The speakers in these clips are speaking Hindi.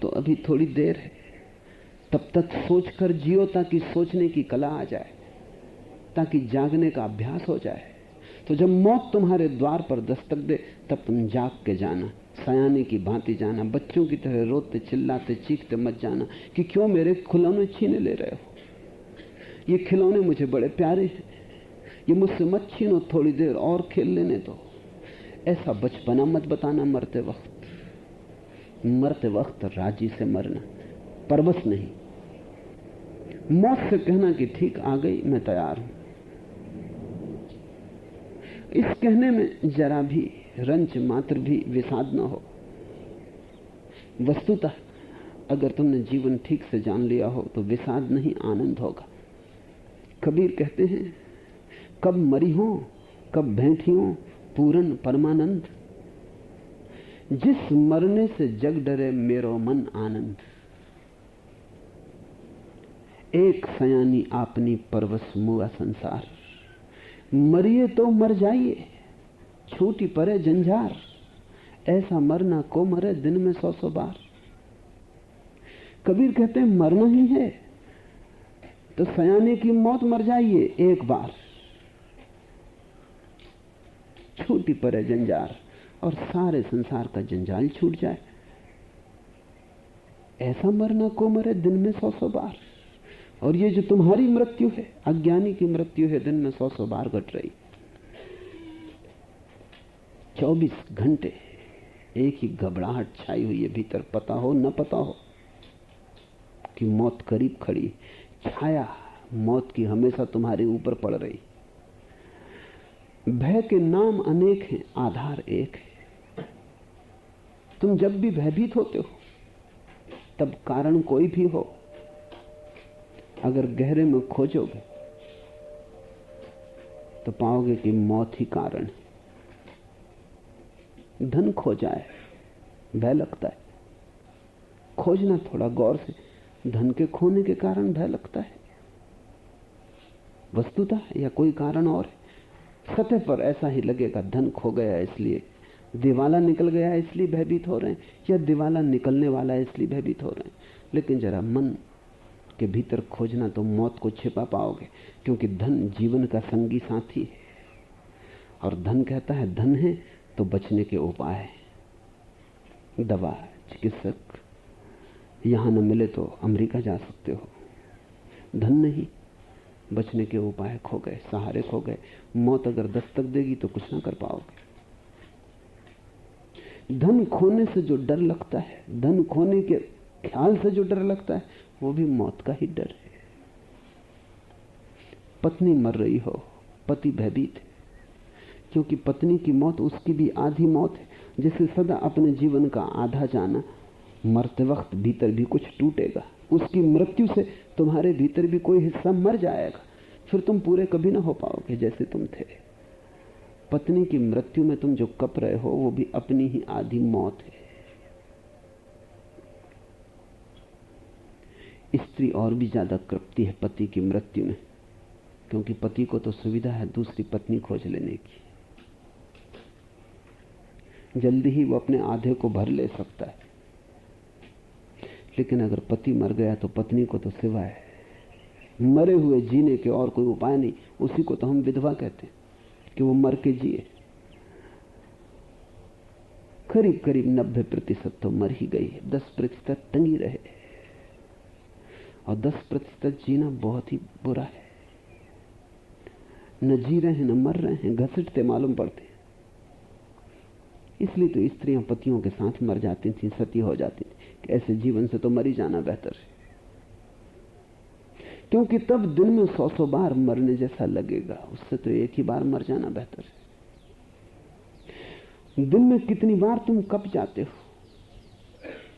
तो अभी थोड़ी देर है, तब तक सोचकर जियो ताकि सोचने की कला आ जाए, ताकि जागने का अभ्यास हो जाए। तो जब मौत तुम्हारे द्वार पर दस्तक दे तब तुम जाग के जाना, सयाने की भांति जाना, बच्चों की तरह रोते चिल्लाते चीखते मत जाना कि क्यों मेरे खिलौने छीने ले रहे हो, ये खिलौने मुझे बड़े प्यारे हैं, ये मुझसे मत छीनो, थोड़ी देर और खेल लेने दो। ऐसा बचपना मत बताना मरते वक्त। मरते वक्त राजी से मरना, परवश नहीं। मौत से कहना कि ठीक आ गई, मैं तैयार हूं। इस कहने में जरा भी रंच मात्र भी विषाद न हो। वस्तुतः अगर तुमने जीवन ठीक से जान लिया हो तो विषाद नहीं, आनंद होगा। कबीर कहते हैं, कब मरी हो कब भेंटी हो पूरन परमानंद, जिस मरने से जग डरे मेरो मन आनंद। एक सयानी आपनी परवश मुआ संसार, मरिए तो मर जाइए छूटी परे जंजार, ऐसा मरना को मरे दिन में 100-100 बार। कबीर कहते हैं मरना ही है तो सयाने की मौत मर जाइए एक बार, छूटी परे जंजार, और सारे संसार का जंजाल छूट जाए। ऐसा मरना को मरे दिन में 100-100 बार। और ये जो तुम्हारी मृत्यु है, अज्ञानी की मृत्यु है, दिन में 100-100 बार घट रही। 24 घंटे एक ही घबराहट छाई हुई है भीतर, पता हो न पता हो कि मौत करीब खड़ी। छाया मौत की हमेशा तुम्हारे ऊपर पड़ रही। भय के नाम अनेक हैं, आधार एक है। तुम जब भी भयभीत होते हो तब कारण कोई भी हो, अगर गहरे में खोजोगे तो पाओगे कि मौत ही कारण है। धन खो जाए भय लगता है, खोजना थोड़ा गौर से, धन के खोने के कारण भय लगता है वस्तुतः, या कोई कारण और है। सतह पर ऐसा ही लगेगा, धन खो गया इसलिए, दिवाला निकल गया इसलिए भयभीत हो रहे हैं, या दिवाला निकलने वाला है इसलिए भयभीत हो रहे हैं। लेकिन जरा मन के भीतर खोजना तो मौत को छिपा पाओगे, क्योंकि धन जीवन का संगी साथी है। और धन कहता है धन है तो बचने के उपाय है। दवा, चिकित्सक यहां न मिले तो अमेरिका जा सकते हो। धन नहीं, बचने के उपाय खो गए, सहारे खो गए। मौत अगर दस्तक देगी तो कुछ ना कर पाओगे। धन खोने से जो डर लगता है, धन खोने के ख्याल से जो डर लगता है, वो भी मौत का ही डर है। पत्नी मर रही हो, पति भयभीत है, क्योंकि पत्नी की मौत उसकी भी आधी मौत है। जिसे सदा अपने जीवन का आधा जाना, मरते वक्त भीतर भी कुछ टूटेगा। उसकी मृत्यु से तुम्हारे भीतर भी कोई हिस्सा मर जाएगा, फिर तुम पूरे कभी ना हो पाओगे जैसे तुम थे। पत्नी की मृत्यु में तुम जो कप रहे हो वो भी अपनी ही आधी मौत है। स्त्री और भी ज्यादा कृपती है पति की मृत्यु में, क्योंकि पति को तो सुविधा है दूसरी पत्नी खोज लेने की, जल्दी ही वो अपने आधे को भर ले सकता है। लेकिन अगर पति मर गया तो पत्नी को तो सिवाय मरे हुए जीने के और कोई उपाय नहीं। उसी को तो हम विधवा कहते हैं कि वो मर के जिए। करीब करीब 90% तो मर ही गई है, 10% टंगी रहे, और 10% जीना बहुत ही बुरा है। न जी रहे हैं न मर रहे हैं, घसीटते मालूम पड़ते हैं। इसलिए तो स्त्रियां पतियों के साथ मर जाती थी, सती हो जाती थी कि ऐसे जीवन से तो मर ही जाना बेहतर है, क्योंकि तब दिन में 100-100 बार मरने जैसा लगेगा, उससे तो एक ही बार मर जाना बेहतर है। दिन में कितनी बार तुम कब जाते हो,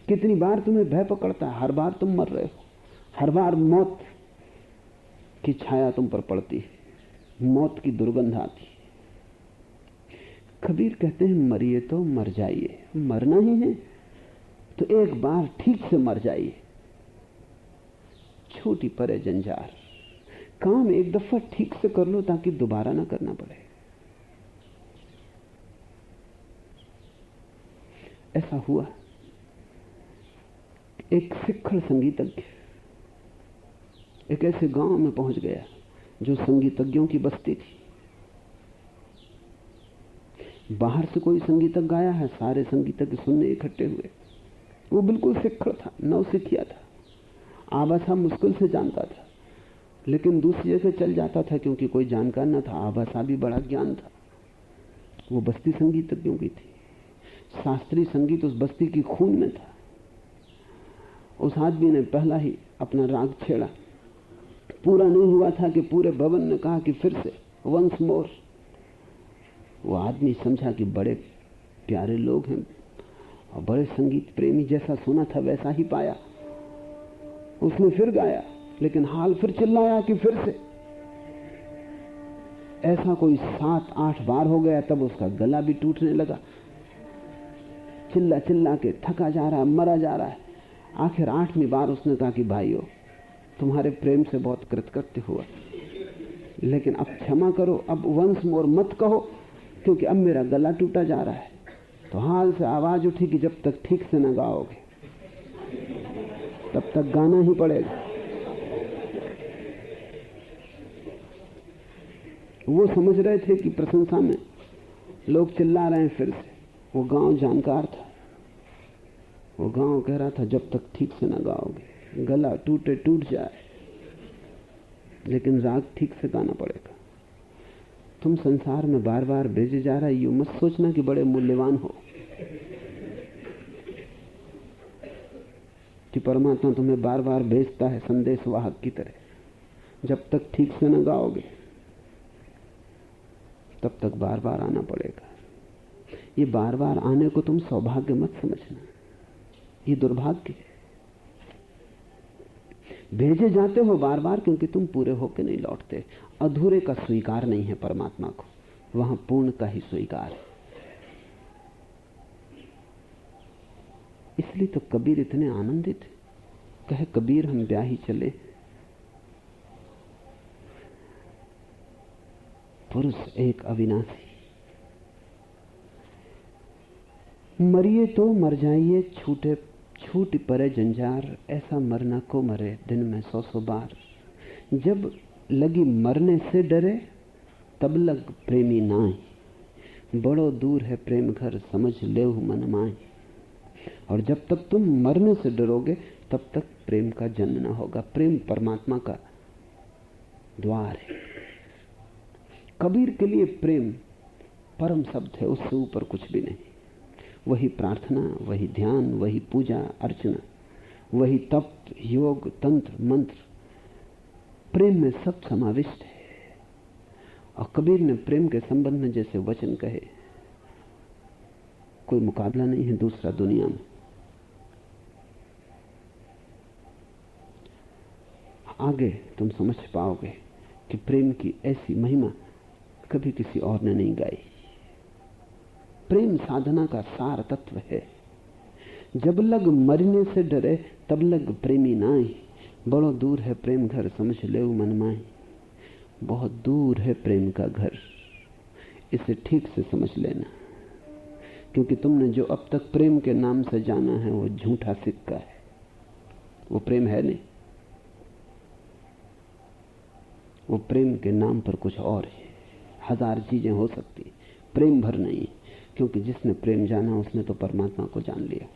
कितनी बार तुम्हें भय पकड़ता है, हर बार तुम मर रहे हो, हर बार मौत की छाया तुम पर पड़ती है, मौत की दुर्गंध आती है। कबीर कहते हैं मरिए तो मर जाइए, मरना ही है तो एक बार ठीक से मर जाइए, छोटी परे जंजार। काम एक दफा ठीक से कर लो ताकि दोबारा ना करना पड़े। ऐसा हुआ एक सिक्खड़ संगीतज्ञ एक ऐसे गांव में पहुंच गया जो संगीतज्ञों की बस्ती थी। बाहर से कोई संगीतज्ञ आया है, सारे संगीतज्ञ सुनने इकट्ठे हुए। वो बिल्कुल सिक्खड़ था, नौसिखिया था, आभाषा मुश्किल से जानता था, लेकिन दूसरी जगह चल जाता था क्योंकि कोई जानकार न था। आभाषा भी बड़ा ज्ञान था। वो बस्ती संगीतज्ञों की थी। शास्त्रीय संगीत उस बस्ती की खून में था। उस आदमी ने पहला ही अपना राग छेड़ा। पूरा नहीं हुआ था कि पूरे भवन ने कहा कि फिर से, वंस मोर। वो आदमी समझा कि बड़े प्यारे लोग हैं और बड़े संगीत प्रेमी, जैसा सुना था वैसा ही पाया। उसने फिर गाया, लेकिन हाल फिर चिल्लाया कि फिर से। ऐसा कोई 7-8 बार हो गया, तब उसका गला भी टूटने लगा। चिल्ला चिल्ला के थका जा रहा है, मरा जा रहा है। आखिर 8वीं बार उसने कहा कि भाइयों, तुम्हारे प्रेम से बहुत कृतकृत्य हुआ, लेकिन अब क्षमा करो, अब वंस मोर मत कहो, क्योंकि अब मेरा गला टूटा जा रहा है। तो हाल से आवाज उठी कि जब तक ठीक से न गाओगे तब तक गाना ही पड़ेगा। वो समझ रहे थे कि प्रशंसा में लोग चिल्ला रहे हैं फिर से। वो गांव जानकार था। वो गांव कह रहा था जब तक ठीक से न गाओगे, गला टूटे टूट जाए, लेकिन राग ठीक से गाना पड़ेगा। तुम संसार में बार बार भेजे जा रहा है, यूं मत सोचना कि बड़े मूल्यवान हो, कि परमात्मा तुम्हें बार बार भेजता है संदेश वाहक की तरह। जब तक ठीक से न गाओगे तब तक बार बार आना पड़ेगा। ये बार बार आने को तुम सौभाग्य मत समझना, ये दुर्भाग्य है। भेजे जाते हो बार बार क्योंकि तुम पूरे होके नहीं लौटते। अधूरे का स्वीकार नहीं है परमात्मा को, वहां पूर्ण का ही स्वीकार है। इसलिए तो कबीर इतने आनंदित है। कहे कबीर हम ब्याही चले, पुरुष एक अविनाशी। मरिए तो मर जाइए, छूटे छूट परे जंजार, ऐसा मरना को मरे दिन में 100 बार। जब लगी मरने से डरे, तब लग प्रेमी नाई, बड़ो दूर है प्रेम घर, समझ लेहु मन माई। और जब तक तुम मरने से डरोगे तब तक प्रेम का जन्म न होगा। प्रेम परमात्मा का द्वार है। कबीर के लिए प्रेम परम शब्द है, उससे ऊपर कुछ भी नहीं। वही प्रार्थना, वही ध्यान, वही पूजा अर्चना, वही तप, योग, तंत्र, मंत्र, प्रेम में सब समाविष्ट है। और कबीर ने प्रेम के संबंध में जैसे वचन कहे, कोई मुकाबला नहीं है दूसरा दुनिया में। आगे तुम समझ पाओगे कि प्रेम की ऐसी महिमा कभी किसी और ने नहीं गाई। प्रेम साधना का सार तत्व है। जब लग मरने से डरे, तब लग प्रेमी नाई, बड़ो दूर है प्रेम घर, समझ लेऊ मन माई। बहुत दूर है प्रेम का घर, इसे ठीक से समझ लेना, क्योंकि तुमने जो अब तक प्रेम के नाम से जाना है वो झूठा सिक्का है। वो प्रेम है नहीं, वो प्रेम के नाम पर कुछ और है। 1000 चीजें हो सकती, प्रेम भर नहीं, क्योंकि जिसने प्रेम जाना उसने तो परमात्मा को जान लिया।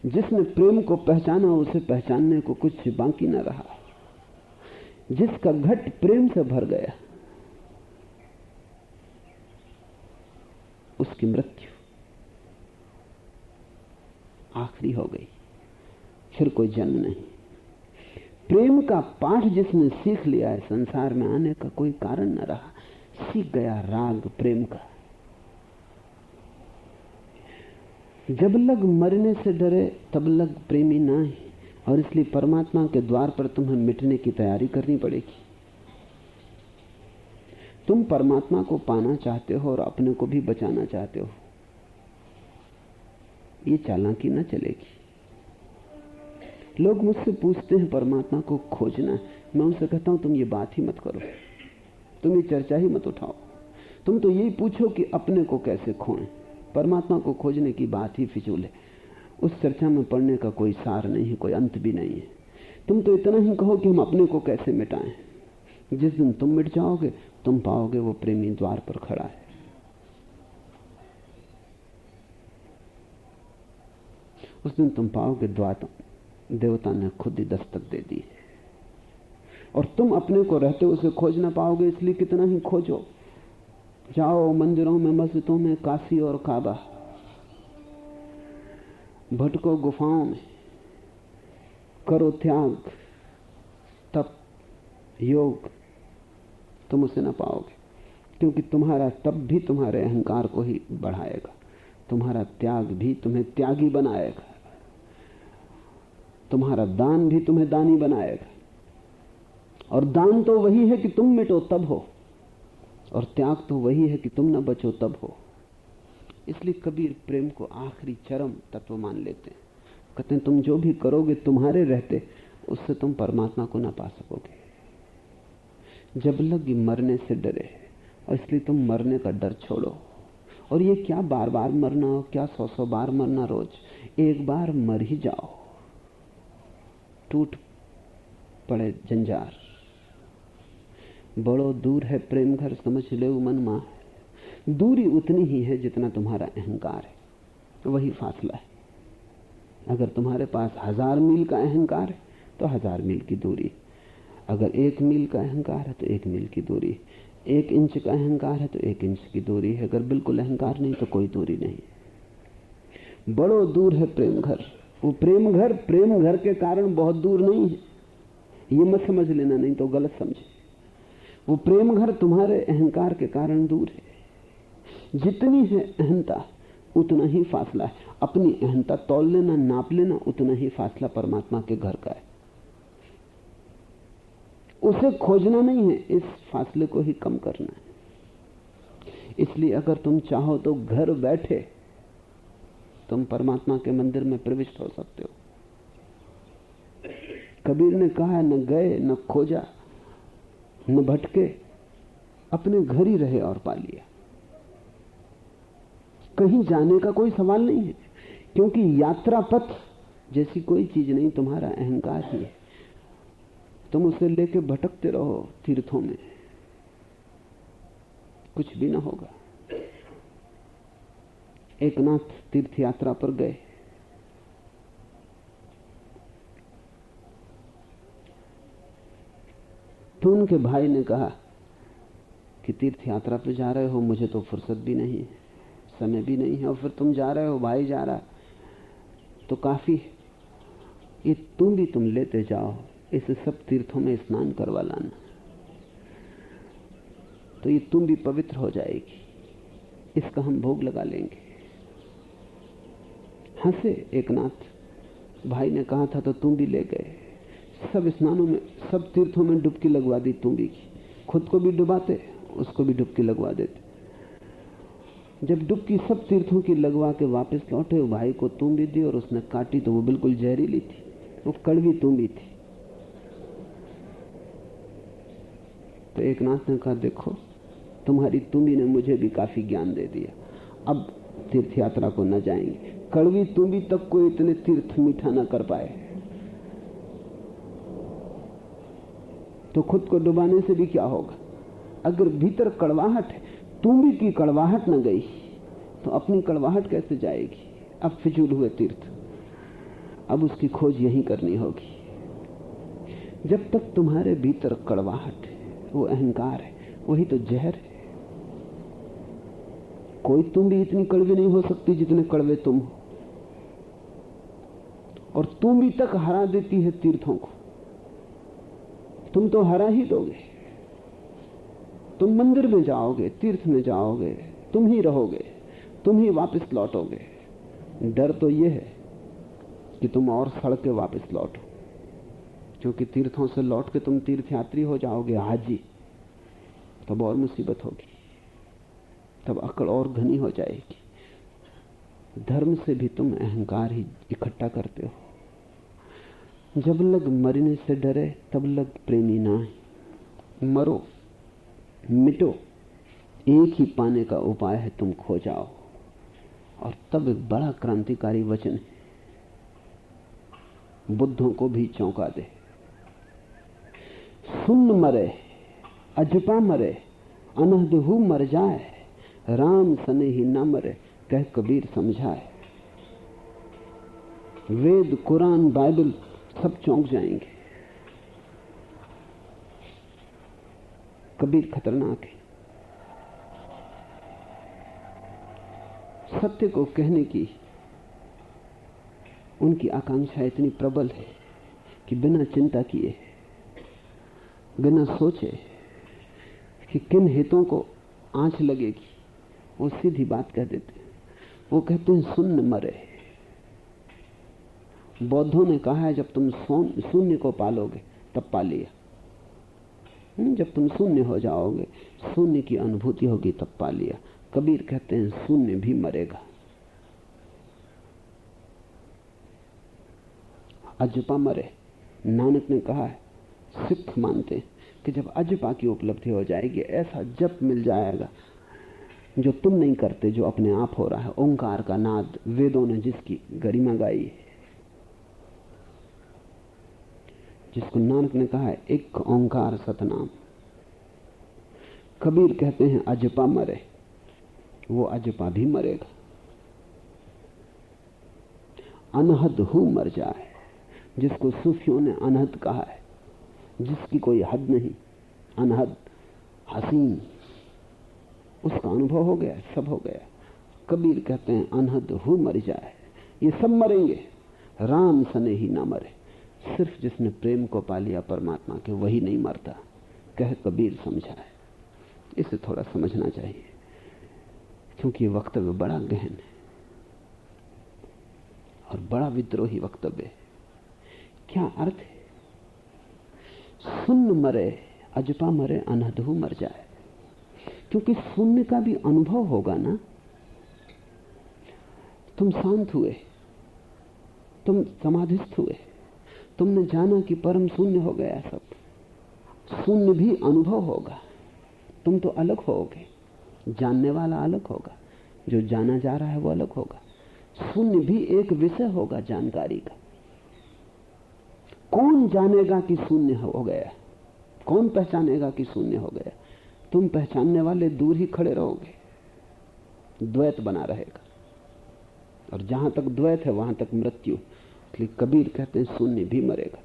जिसने प्रेम को पहचाना उसे पहचानने को कुछ बाकी न रहा। जिसका घट प्रेम से भर गया उसकी मृत्यु आखिरी हो गई, फिर कोई जन्म नहीं। प्रेम का पाठ जिसने सीख लिया है, संसार में आने का कोई कारण न रहा। सीख गया राग प्रेम का। जब लग मरने से डरे, तब लग प्रेमी नाई। और इसलिए परमात्मा के द्वार पर तुम्हें मिटने की तैयारी करनी पड़ेगी। तुम परमात्मा को पाना चाहते हो और अपने को भी बचाना चाहते हो, ये चालाकी न चलेगी। लोग मुझसे पूछते हैं परमात्मा को खोजना है, मैं उनसे कहता हूं तुम ये बात ही मत करो, तुम ये चर्चा ही मत उठाओ। तुम तो यही पूछो कि अपने को कैसे खोएं। परमात्मा को खोजने की बात ही फिजूल है। उस चर्चा में पढ़ने का कोई सार नहीं है, कोई अंत भी नहीं है। तुम तो इतना ही कहो कि हम अपने को कैसे मिटाएं। जिस दिन तुम मिट जाओगे तुम पाओगे वो प्रेमी द्वार पर खड़ा है। उस दिन तुम पाओगे देवता ने खुद ही दस्तक दे दी है। और तुम अपने को रहते उसे खोज ना पाओगे, इसलिए कितना ही खोजो। जाओ मंदिरों में, मस्जिदों में, काशी और काबा, भटको गुफाओं में, करो त्याग, तप, योग, तुम उसे ना पाओगे। क्योंकि तुम्हारा तप भी तुम्हारे अहंकार को ही बढ़ाएगा, तुम्हारा त्याग भी तुम्हें त्यागी बनाएगा, तुम्हारा दान भी तुम्हें दानी बनाएगा। और दान तो वही है कि तुम मिटो तब हो, और त्याग तो वही है कि तुम न बचो तब हो। इसलिए कबीर प्रेम को आखिरी चरम तत्व मान लेते हैं। कहते हैं तुम जो भी करोगे तुम्हारे रहते उससे तुम परमात्मा को ना पा सकोगे। जब लग मरने से डरे, और इसलिए तुम मरने का डर छोड़ो। और ये क्या बार बार मरना, हो क्या 100 बार मरना रोज, एक बार मर ही जाओ। टूट पड़े जंजार, बड़ो दूर है प्रेम घर, समझ ले मन मां। दूरी उतनी ही है जितना तुम्हारा अहंकार है, वही फासला है। अगर तुम्हारे पास 1000 मील का अहंकार है तो 1000 मील की दूरी, अगर 1 मील का अहंकार है तो 1 मील की दूरी, 1 इंच का अहंकार है तो 1 इंच की दूरी है। अगर बिल्कुल अहंकार नहीं तो कोई दूरी नहीं। बड़ो दूर है प्रेम घर। वो प्रेम घर के कारण बहुत दूर नहीं है, ये मत समझ लेना, नहीं तो गलत समझे। वो प्रेम घर तुम्हारे अहंकार के कारण दूर है। जितनी है अहंता उतना ही फासला है। अपनी अहंता तौल लेना, नाप लेना, उतना ही फासला परमात्मा के घर का है। उसे खोजना नहीं है, इस फासले को ही कम करना है। इसलिए अगर तुम चाहो तो घर बैठे तुम परमात्मा के मंदिर में प्रविष्ट हो सकते हो। कबीर ने कहा, न गए, न खोजा, न भटके, अपने घर ही रहे और पा लिया। कहीं जाने का कोई सवाल नहीं है, क्योंकि यात्रा पथ जैसी कोई चीज नहीं, तुम्हारा अहंकार ही है। तुम उसे लेके भटकते रहो तीर्थों में, कुछ भी ना होगा। एक नाथ तीर्थ यात्रा पर गए, तो उनके भाई ने कहा कि तीर्थ यात्रा पे जा रहे हो, मुझे तो फुर्सत भी नहीं है, समय भी नहीं है, और फिर तुम जा रहे हो, भाई जा रहा तो काफी है। ये तुम लेते जाओ, इसे सब तीर्थों में स्नान करवा लाना, तो ये तुम भी पवित्र हो जाएगी, इसका हम भोग लगा लेंगे। हंसे एक नाथ। भाई ने कहा था तो तुम भी ले गए, सब स्नानों में, सब तीर्थों में डुबकी लगवा दी तुम भी की। खुद को भी डुबाते, उसको भी डुबकी लगवा देते। जब डुबकी सब तीर्थों की लगवा के वापस लौटे, वो भाई को तुम भी दी और उसने काटी तो वो बिल्कुल जहरीली थी, वो कड़वी तुम भी थी। तो एक नाथ ने कहा, देखो तुम्हारी तुम्बी ने मुझे भी काफी ज्ञान दे दिया, अब तीर्थ यात्रा को न जाएंगे। कड़वी तुम्बी तक को इतने तीर्थ मीठा न कर पाए, तो खुद को डुबाने से भी क्या होगा। अगर भीतर कड़वाहट है, तुम्बी की कड़वाहट न गई तो अपनी कड़वाहट कैसे जाएगी। अब फिजूल हुए तीर्थ, अब उसकी खोज यहीं करनी होगी। जब तक तुम्हारे भीतर कड़वाहट है, वो अहंकार है, वही तो जहर है। कोई तुम भी इतनी कड़वी नहीं हो सकती जितने कड़वे तुम हो, और तुम भी तक हरा देती है तीर्थों को। तुम तो हरा ही दोगे। तुम मंदिर में जाओगे, तीर्थ में जाओगे, तुम ही रहोगे, तुम ही वापस लौटोगे। डर तो यह है कि तुम और सड़ के वापस लौटो, क्योंकि तीर्थों से लौट के तुम तीर्थयात्री हो जाओगे, हाजी, तब और मुसीबत होगी, तब अकड़ और घनी हो जाएगी। धर्म से भी तुम अहंकार ही इकट्ठा करते हो। जब लग मरने से डरे तब लग प्रेमी ना है। मरो, मिटो, एक ही पाने का उपाय है, तुम खो जाओ। और तब एक बड़ा क्रांतिकारी वचन है, बुद्धों को भी चौंका दे। सुन्न मरे अजपा मरे, अनहद हु मर जाए, राम सने ही न मरे, कह कबीर समझाए। वेद कुरान बाइबल सब चौंक जाएंगे। कबीर खतरनाक है। सत्य को कहने की उनकी आकांक्षा इतनी प्रबल है कि बिना चिंता किए, बिना सोचे कि किन हितों को आंच लगेगी, वो सीधी बात कह देते हैं। वो कहते हैं शून्य मरे। बौद्धों ने कहा है जब तुम शून्य को पालोगे तब पा लिया। जब तुम शून्य हो जाओगे, शून्य की अनुभूति होगी तब पा लिया। कबीर कहते हैं शून्य भी मरेगा। अजपा मरे। नानक ने कहा है, सिख मानते हैं कि जब अजपा की उपलब्धि हो जाएगी, ऐसा जप मिल जाएगा जो तुम नहीं करते, जो अपने आप हो रहा है। ओंकार का नाद, वेदों ने जिसकी गरिमा गाई है, जिसको नानक ने कहा है एक ओंकार सतनाम। कबीर कहते हैं अजपा मरे, वो अजपा भी मरेगा। अनहद हु मर जाए, जिसको सूफियों ने अनहद कहा है, जिसकी कोई हद नहीं, अनहद हसीन, उसका अनुभव हो गया, सब हो गया। कबीर कहते हैं अनहद हु मर जाए, ये सब मरेंगे, राम सने ही ना मरे। सिर्फ जिसने प्रेम को पा लिया परमात्मा के, वही नहीं मरता, कह कबीर समझाए। इसे थोड़ा समझना चाहिए, क्योंकि ये वक्तव्य बड़ा गहन है और बड़ा विद्रोही वक्तव्य है। क्या अर्थ है? शून्य मरे अजपा मरे, अनहद हु मर जाए। क्योंकि शून्य का भी अनुभव होगा ना। तुम शांत हुए, तुम समाधिस्थ हुए, तुमने जाना कि परम शून्य हो गया सब। शून्य भी अनुभव होगा। तुम तो अलग होगे, जानने वाला अलग होगा, जो जाना जा रहा है वो अलग होगा। शून्य भी एक विषय होगा जानकारी का। कौन जानेगा कि शून्य हो गया? कौन पहचानेगा कि शून्य हो गया? तुम पहचानने वाले दूर ही खड़े रहोगे, द्वैत बना रहेगा, और जहां तक द्वैत है वहां तक मृत्यु। इसलिए कबीर कहते हैं शून्य भी मरेगा।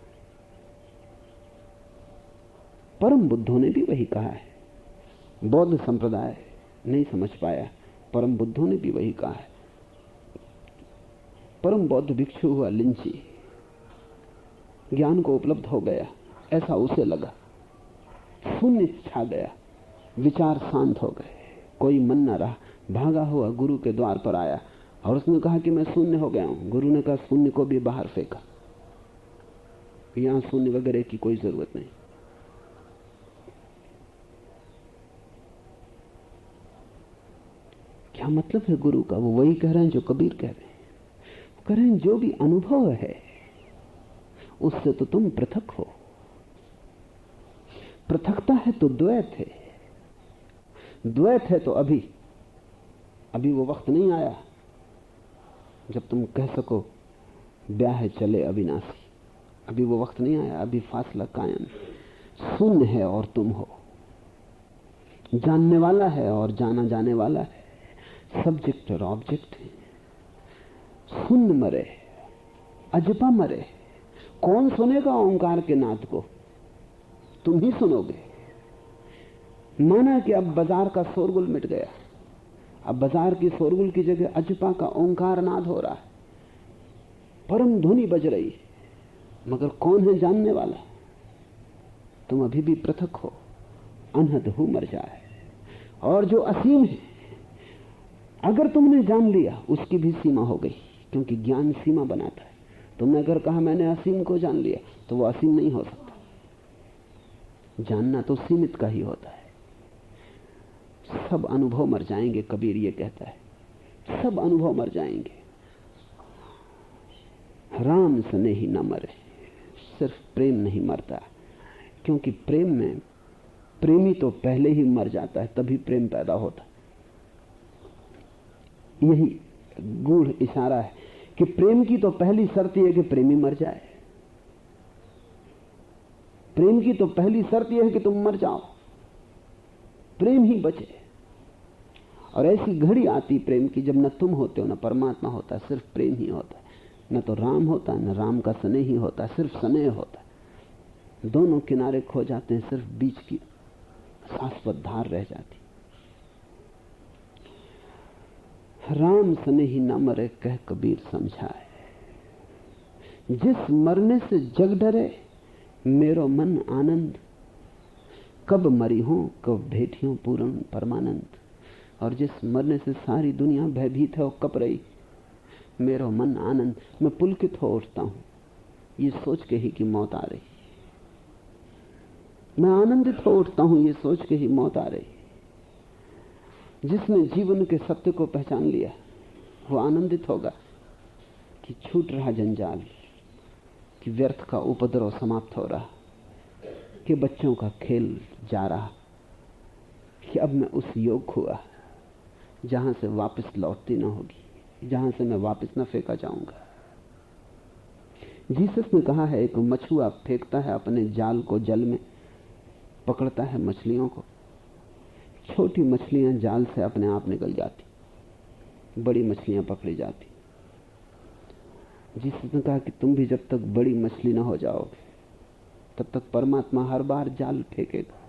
परम बुद्धों ने भी वही कहा है। बौद्ध संप्रदाय नहीं समझ पाया, परम बुद्धों ने भी वही कहा है। परम बौद्ध भिक्षु हुआ लिंची, ज्ञान को उपलब्ध हो गया, ऐसा उसे लगा, शून्य छा गया, विचार शांत हो गए, कोई मन न रहा। भागा हुआ गुरु के द्वार पर आया और उसने कहा कि मैं शून्य हो गया हूं। गुरु ने कहा शून्य को भी बाहर फेंका, यहां शून्य वगैरह की कोई जरूरत नहीं। क्या मतलब है गुरु का? वो वही कह रहे हैं जो कबीर कह रहे हैं। वो कह रहे हैं जो भी अनुभव है उससे तो तुम पृथक हो। पृथकता है तो द्वैत है, द्वैत है तो अभी वो वक्त नहीं आया जब तुम कह सको ब्याह चले अविनाशी। अभी वो वक्त नहीं आया, अभी फासला कायम। शून्य है और तुम हो, जानने वाला है और जाना जाने वाला है, सब्जेक्ट और ऑब्जेक्ट है। शून्य मरे अजपा मरे। कौन सुनेगा ओंकार के नाद को? तुम ही सुनोगे। माना कि अब बाजार का शोरगुल मिट गया, अब बाजार की शोरगुल की जगह अजपा का ओंकार नाद हो रहा है, परम ध्वनि बज रही है, मगर कौन है जानने वाला? तुम अभी भी पृथक हो, अनहद हु मर जाए। और जो असीम है, अगर तुमने जान लिया, उसकी भी सीमा हो गई, क्योंकि ज्ञान सीमा बनाता है। तुमने अगर कहा मैंने असीम को जान लिया, तो वो असीम नहीं हो सकता। जानना तो सीमित का ही होता है। सब अनुभव मर जाएंगे, कबीर ये कहता है, सब अनुभव मर जाएंगे, राम सने ही न मरे। सिर्फ प्रेम नहीं मरता, क्योंकि प्रेम में प्रेमी तो पहले ही मर जाता है, तभी प्रेम पैदा होता है। यही गूढ़ इशारा है कि प्रेम की तो पहली शर्त यह है कि प्रेमी मर जाए। प्रेम की तो पहली शर्त यह है कि तुम मर जाओ, प्रेम ही बचे। और ऐसी घड़ी आती प्रेम की जब न तुम होते हो न परमात्मा होता, सिर्फ प्रेम ही होता है। न तो राम होता न राम का स्नेह ही होता, सिर्फ स्नेह होता है। दोनों किनारे खो जाते हैं, सिर्फ बीच की शाश्वत धार रह जाती। राम स्नेही न मरे कह कबीर समझाए, जिस मरने से जग डरे मेरो मन आनंद, कब मरी हूं कब भेटियों पूर्ण परमानंद। और जिस मरने से सारी दुनिया भयभीत है और कप रही, मेरो मन आनंद, मैं पुलकित हो उठता हूं ये सोच के ही कि मौत आ रही। मैं आनंदित हो उठता हूं ये सोच के ही मौत आ रही। जिसने जीवन के सत्य को पहचान लिया वो आनंदित होगा कि छूट रहा जंजाल, कि व्यर्थ का उपद्रव समाप्त हो रहा, कि बच्चों का खेल जा रहा, कि अब मैं उस योग हुआ जहां से वापस लौटती ना होगी, जहां से मैं वापस ना फेंका जाऊंगा। जीसस ने कहा है, एक मछुआ फेंकता है अपने जाल को जल में, पकड़ता है मछलियों को, छोटी मछलियां जाल से अपने आप निकल जाती, बड़ी मछलियां पकड़ी जाती। जीसस ने कहा कि तुम भी जब तक बड़ी मछली ना हो जाओगे तब तक परमात्मा हर बार जाल फेंकेगा,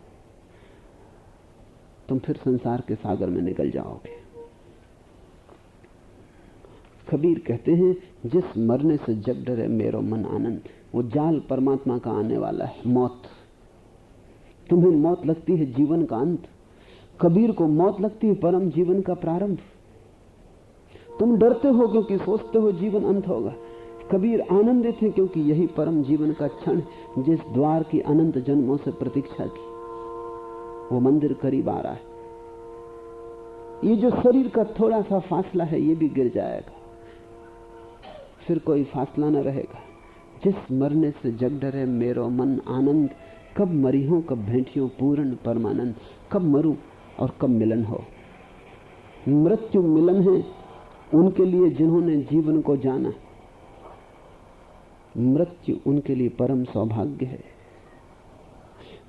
तुम फिर संसार के सागर में निकल जाओगे। कबीर कहते हैं, जिस मरने से जग डरे मेरो मन आनंद। वो जाल परमात्मा का आने वाला है, मौत। तुम्हें मौत लगती है जीवन का अंत, कबीर को मौत लगती है परम जीवन का प्रारंभ। तुम डरते हो क्योंकि सोचते हो जीवन अंत होगा, कबीर आनंदित है क्योंकि यही परम जीवन का क्षण, जिस द्वार की अनंत जन्मों से प्रतीक्षा की वो मंदिर करीब आ रहा है। ये जो शरीर का थोड़ा सा फासला है ये भी गिर जाएगा, फिर कोई फासला न रहेगा। जिस मरने से जग डरे मेरो मन आनंद, कब मरी हूं कब भेंटियों पूर्ण परमानंद। कब मरूं और कब मिलन हो। मृत्यु मिलन है उनके लिए जिन्होंने जीवन को जाना, मृत्यु उनके लिए परम सौभाग्य है।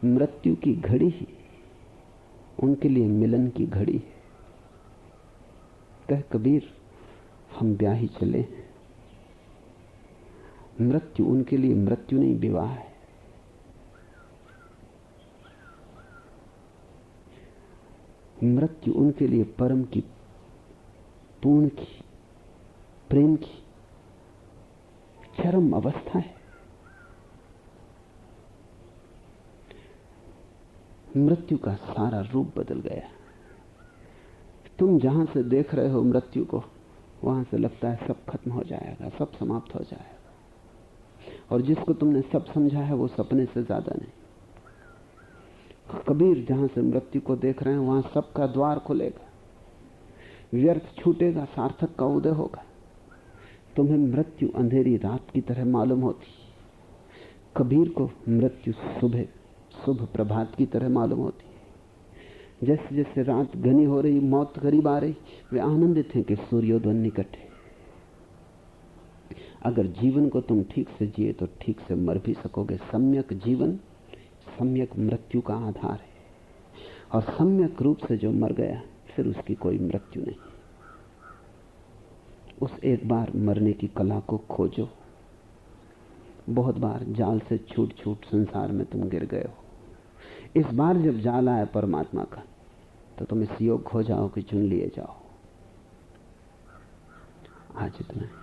मृत्यु की घड़ी ही उनके लिए मिलन की घड़ी है। कह कबीर हम ब्याही चले, मृत्यु उनके लिए मृत्यु नहीं विवाह है। मृत्यु उनके लिए परम की, पूर्ण की, प्रेम की चरम अवस्था है। मृत्यु का सारा रूप बदल गया। तुम जहां से देख रहे हो मृत्यु को, वहां से लगता है सब खत्म हो जाएगा, सब समाप्त हो जाएगा। और जिसको तुमने सब समझा है वो सपने से ज्यादा नहीं। कबीर जहां से मृत्यु को देख रहे हैं वहां सबका द्वार खुलेगा, व्यर्थ छूटेगा, सार्थक का उदय होगा। तुम्हें मृत्यु अंधेरी रात की तरह मालूम होती, कबीर को मृत्यु सुबह शुभ प्रभात की तरह मालूम होती। जैसे जैसे रात घनी हो रही, मौत करीब आ रही, वे आनंदित हैं कि सूर्योदय निकट है। अगर जीवन को तुम ठीक से जिए तो ठीक से मर भी सकोगे। सम्यक जीवन सम्यक मृत्यु का आधार है, और सम्यक रूप से जो मर गया फिर उसकी कोई मृत्यु नहीं। उस एक बार मरने की कला को खोजो। बहुत बार जाल से छूट छूट संसार में तुम गिर गए हो। इस बार जब जाल आए परमात्मा का तो तुम इस योग हो जाओ कि चुन लिए जाओ। आज इतना है।